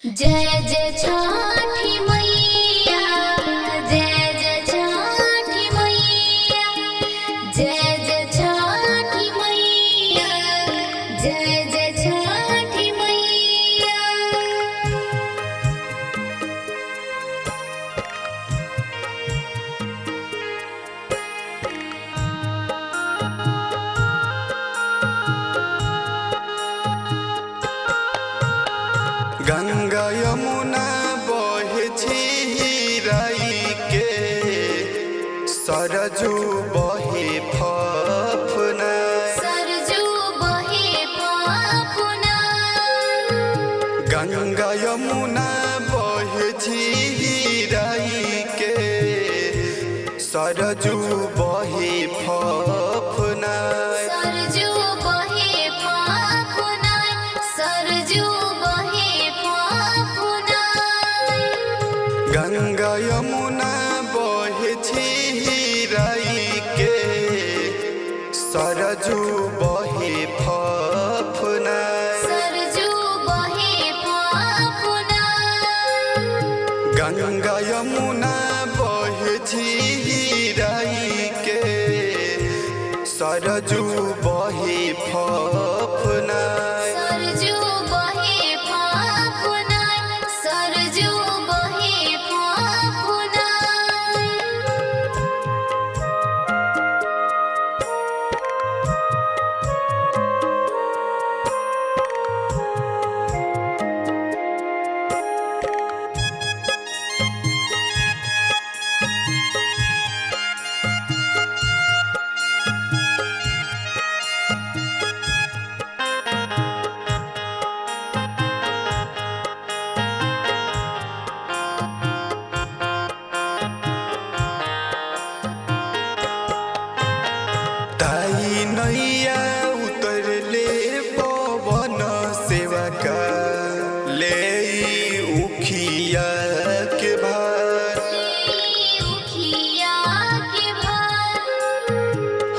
जय जय छठी मैया, जय जय छठी मैया, जय जय छठी मैया, जय जय छठी मैया। गंगा यमुना बहे छिराई के, सरजू बहे फफना। सरजू बहे फफना। गंगा यमुना बहे छिराई के, सरजू बहे फफना। सरजू बहे फफना, सरजू बहे फफना। गंगा यमुना बहे छिराई के, सरजू बहे फफना। सरजू बहे फफना। गंगा यमुना बहे छिराई के, सरजू बहे फफना। सरजू बहे फफना, सरजू बहे फफना। ताई नैया उतरले पवन सेवका, ले उखिया के भार। उखिया के भार।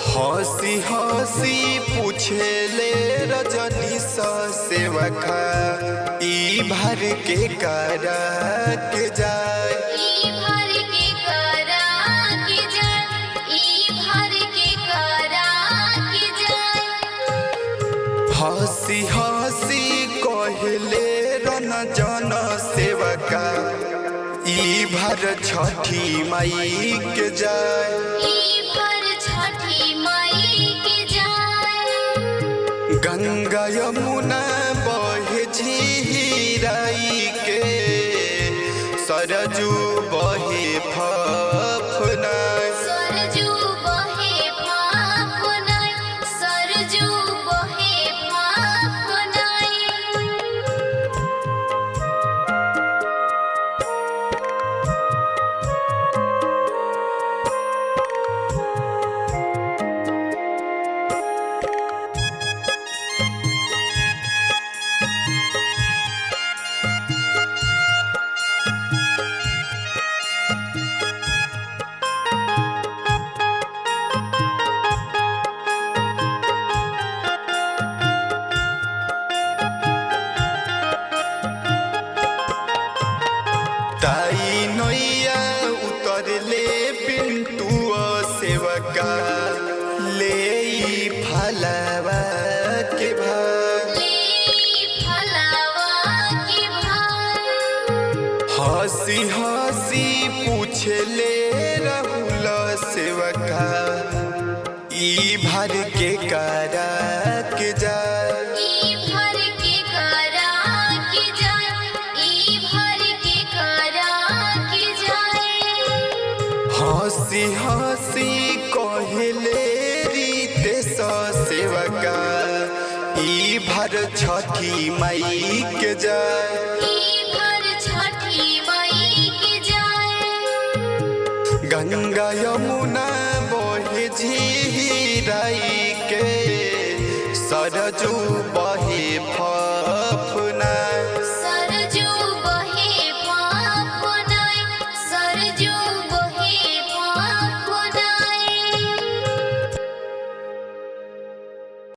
हंसी हंसी पूछेले रजनी सा सेवका, ई भर के करा के जाए। ई भर के करा के जाए, ई भर के करा के जाए। हंसी हंसी कहले रन जन सेवका, ई भर छठी माई के जाए। ई भर छठी माई के जाए। गंगा यमुना बहे छिराई के, सरजू बहे फफना। सरजू बहे फफना, सरजू बहे फफना। ताई नैया उतरले पिंटुआ सेवका, ले फलवा के भार। ले फलवा के भार। हंसी हंसी पूछले राहुल सेवका, ई भर के करा के जाए। ई भर के करा के जाए, ई भर के करा के जाए। हंसी हंसी कहले रितेश सेवका, ई भर छठी माई के जाए। ई भर छठी माई के जाए। गंगा यमुना बहे छिराई के, सरजू बहे फफना।